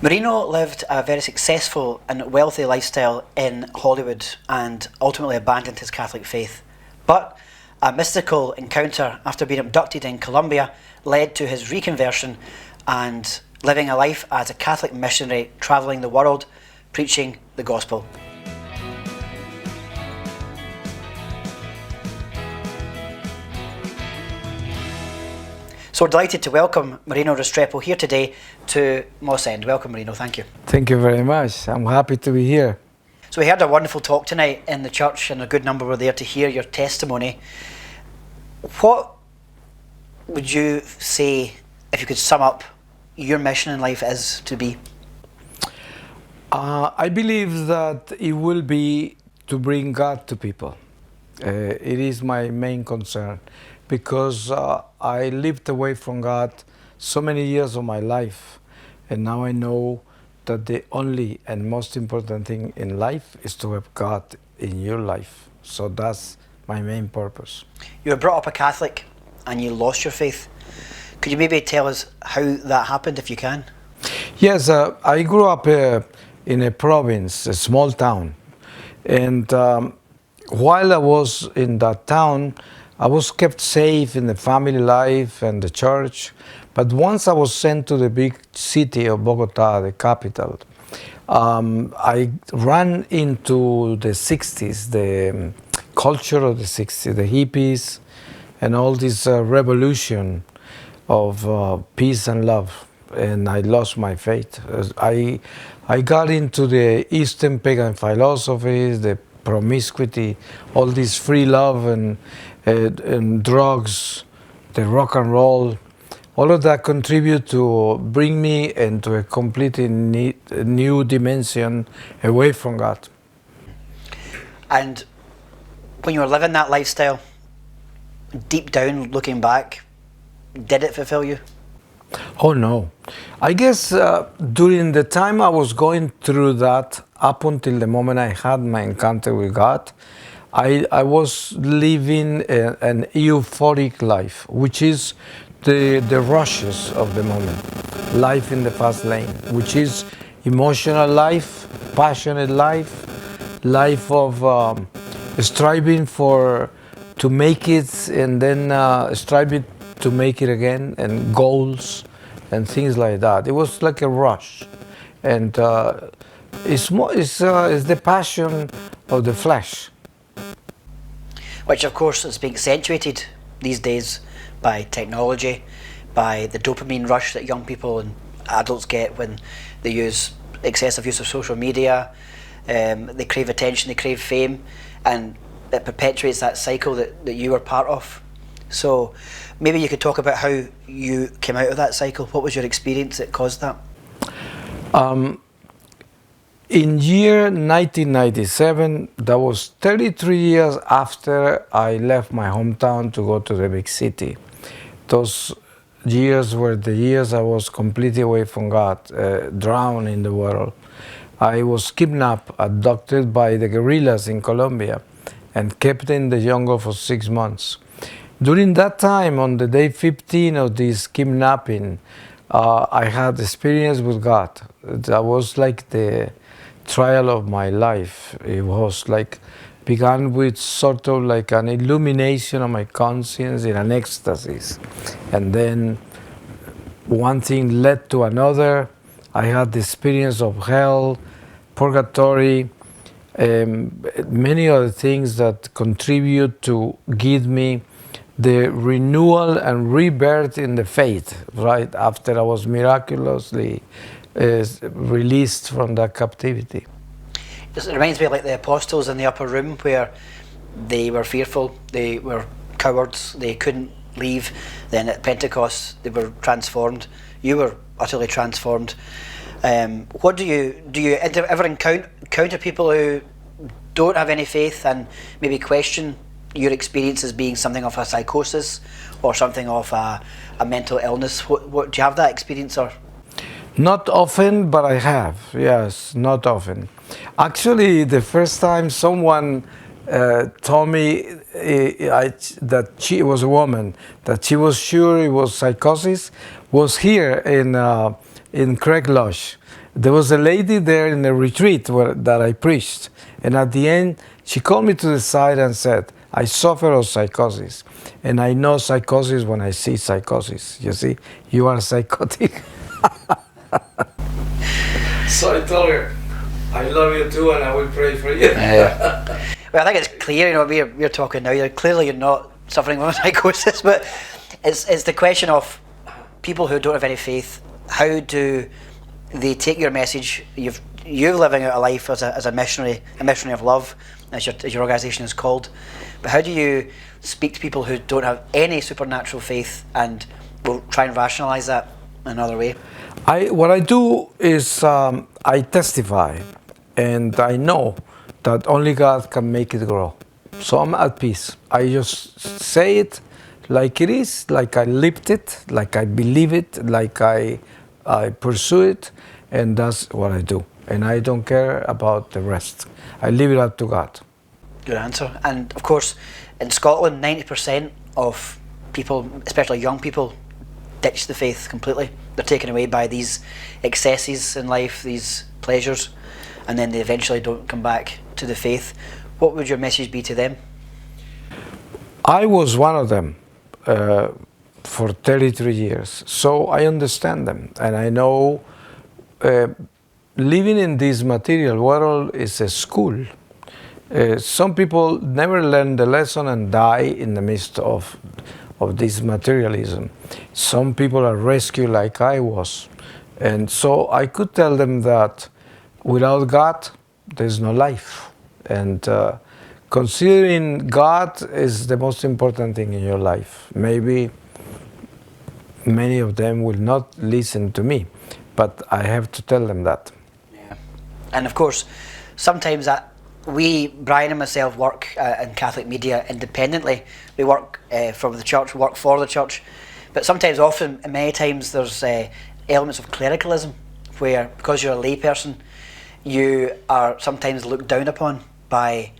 Marino lived a very successful and wealthy lifestyle in Hollywood and ultimately abandoned his Catholic faith. But a mystical encounter after being abducted in Colombia led to his reconversion and living a life as a Catholic missionary travelling the world preaching the gospel. So we're delighted to welcome Marino Restrepo here today to Moss End. Welcome, Marino. Thank you. Thank you very much. I'm happy to be here. So we heard a wonderful talk tonight in the church, and a good number were there to hear your testimony. What would you say, if you could sum up your mission in life is to be? I believe that it will be to bring God to people. It is my main concern because I lived away from God so many years of my life, and now I know that the only and most important thing in life is to have God in your life. So that's my main purpose. You were brought up a Catholic and you lost your faith. Could you maybe tell us how that happened, if you can? Yes, I grew up in a province, a small town, and while I was in that town, I was kept safe in the family life and the church. But once I was sent to the big city of Bogota, the capital, I ran into the 60s, the culture of the 60s, the hippies, and all this revolution of peace and love. And I lost my faith. I got into the Eastern pagan philosophies, the promiscuity, all this free love and drugs, the rock and roll. All of that contribute to bring me into a completely new dimension away from God. And when you were living that lifestyle, deep down, looking back, did it fulfill you? Oh no. I guess during the time I was going through that, up until the moment I had my encounter with God, I was living an euphoric life, which is the rushes of the moment, life in the fast lane, which is emotional life, passionate life, life of striving to make it and then striving to make it again, and goals and things like that. It was like a rush, and it's the passion of the flesh, which of course is being accentuated these days by technology, by the dopamine rush that young people and adults get when they use excessive use of social media. They crave attention, they crave fame, and it perpetuates that cycle that you were part of. So maybe you could talk about how you came out of that cycle. What was your experience that caused that? In year 1997, that was 33 years after I left my hometown to go to the big city. Those years were the years I was completely away from God, drowned in the world. I was kidnapped, abducted by the guerrillas in Colombia, and kept in the jungle for 6 months. During that time, on the day 15 of this kidnapping, I had experience with God. That was like the trial of my life. It was like began with sort of like an illumination of my conscience in an ecstasy, and then one thing led to another. I had the experience of hell, purgatory, many other things that contribute to give me the renewal and rebirth in the faith, right after I was miraculously released from that captivity. It reminds me of like the apostles in the upper room, where they were fearful, they were cowards, they couldn't leave. Then at Pentecost they were transformed. You were utterly transformed. What do you ever encounter people who don't have any faith and maybe question your experience as being something of a psychosis or something of a mental illness? What do you have that experience? Or not often, but I have. Yes, not often. Actually, the first time someone told me that she was a woman, that she was sure it was psychosis, was here in Craig Lodge. There was a lady there in a retreat that I preached, and at the end, she called me to the side and said, I suffer of psychosis, and I know psychosis when I see psychosis. You see, you are psychotic. So I told her, I love you too, and I will pray for you. Well, I think it's clear, you know, we're talking now, you're not suffering from psychosis, but it's the question of people who don't have any faith. How do they take your message? You're living out a life as a missionary of love, as your organisation is called. But how do you speak to people who don't have any supernatural faith and will try and rationalise that in another way? What I do is I testify, and I know that only God can make it grow. So I'm at peace. I just say it like it is, like I lived it, like I believe it, like I pursue it, and that's what I do. And I don't care about the rest. I leave it up to God. Good answer. And of course, in Scotland, 90% of people, especially young people, ditch the faith completely. They're taken away by these excesses in life, these pleasures, and then they eventually don't come back to the faith. What would your message be to them? I was one of them for 33 years, so I understand them, and I know living in this material world is a school. Some people never learn the lesson and die in the midst of this materialism. Some people are rescued like I was, and so I could tell them that without God there's no life, and considering God is the most important thing in your life. Maybe many of them will not listen to me, but I have to tell them that. Yeah. And of course, sometimes Brian and myself work in Catholic media independently. We work from the church, work for the church, but sometimes, often, many times, there's elements of clericalism where, because you're a lay person, you are sometimes looked down upon by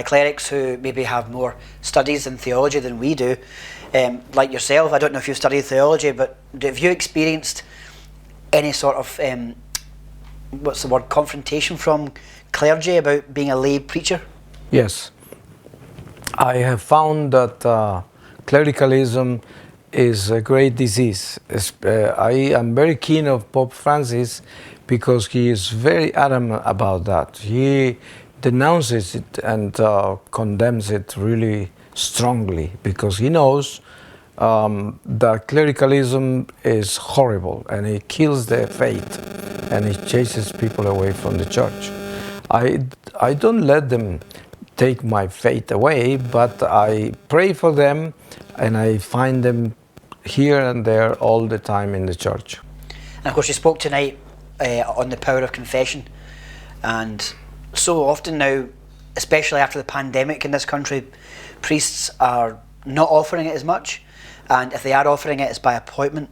clerics who maybe have more studies in theology than we do. Like yourself, I don't know if you studied theology, but have you experienced any sort of confrontation from clergy about being a lay preacher? Yes. I have found that clericalism is a great disease. I am very keen of Pope Francis because he is very adamant about that. He denounces it and condemns it really strongly because he knows that clericalism is horrible and it kills the faith and it chases people away from the church. I don't let them take my faith away, but I pray for them and I find them here and there all the time in the church. And of course, you spoke tonight on the power of confession, and so often now, especially after the pandemic in this country, priests are not offering it as much, and if they are offering it, it's by appointment.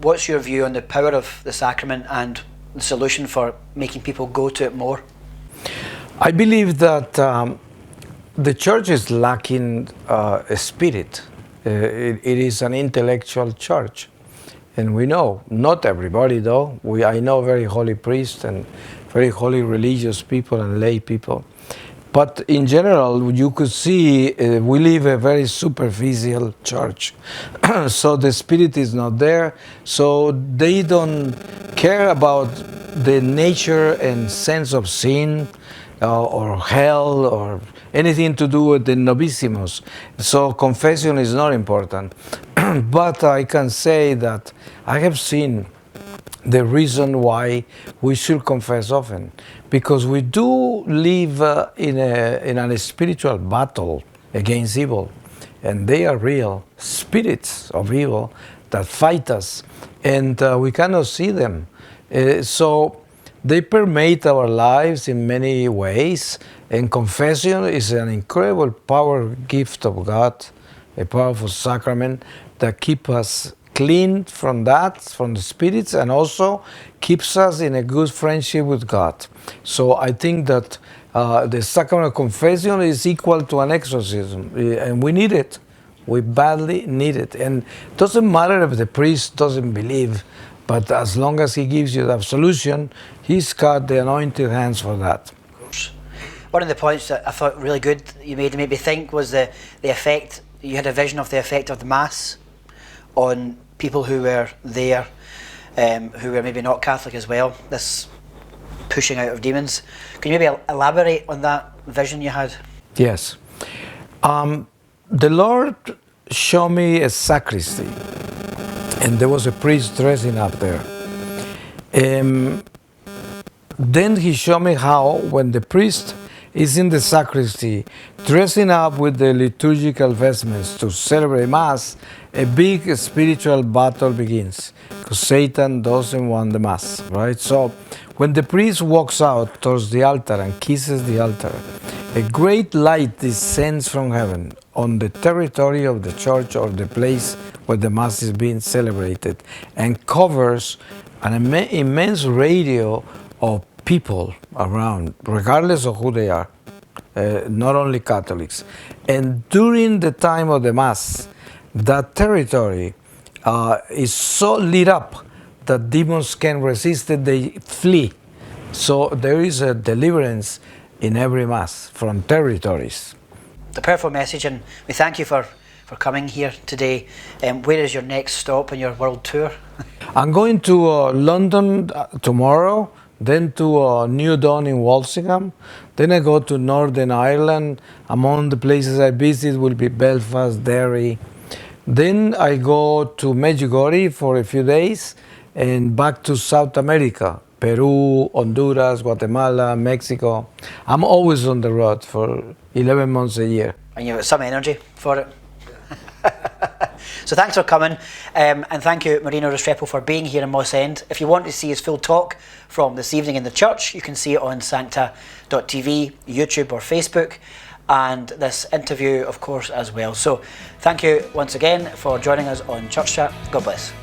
What's your view on the power of the sacrament and the solution for making people go to it more? I believe that the church is lacking a spirit. It is an intellectual church, and we know, not everybody though. I know very holy priests and very holy religious people and lay people. But in general, you could see we live a very superficial church. So the spirit is not there. So they don't care about the nature and sense of sin or hell or anything to do with the novissimus. So confession is not important. But I can say that I have seen the reason why we should confess often, because we do live in a spiritual battle against evil, and they are real spirits of evil that fight us, and we cannot see them. So they permeate our lives in many ways, and confession is an incredible power gift of God, a powerful sacrament that keeps us clean from that, from the spirits, and also keeps us in a good friendship with God. So I think that the sacrament of confession is equal to an exorcism, and we need it. We badly need it. And it doesn't matter if the priest doesn't believe, but as long as he gives you the absolution, he's got the anointed hands for that. Of course. One of the points that I thought really good you made me think was the effect, you had a vision of the effect of the Mass on people who were there, who were maybe not Catholic as well, this pushing out of demons. Can you maybe elaborate on that vision you had? Yes. The Lord showed me a sacristy, and there was a priest dressing up there. Then he showed me how, when the priest is in the sacristy, dressing up with the liturgical vestments to celebrate Mass, a big spiritual battle begins, because Satan doesn't want the Mass, right? So when the priest walks out towards the altar and kisses the altar, a great light descends from heaven on the territory of the church or the place where the Mass is being celebrated, and covers an immense radio of people around, regardless of who they are, not only Catholics. And during the time of the Mass, that territory is so lit up that demons can resist it, they flee. So there is a deliverance in every Mass from territories. The powerful message, and we thank you for coming here today. Where is your next stop on your world tour? I'm going to London tomorrow, then to New Dawn in Walsingham, then I go to Northern Ireland. Among the places I visit will be Belfast, Derry. Then I go to Medjugorje for a few days and back to South America, Peru, Honduras, Guatemala, Mexico. I'm always on the road for 11 months a year. And you've got some energy for it. So thanks for coming, and thank you, Marino Restrepo, for being here in Moss End. If you want to see his full talk from this evening in the church, you can see it on sancta.tv, YouTube or Facebook, and this interview, of course, as well. So thank you once again for joining us on Church Chat. God bless.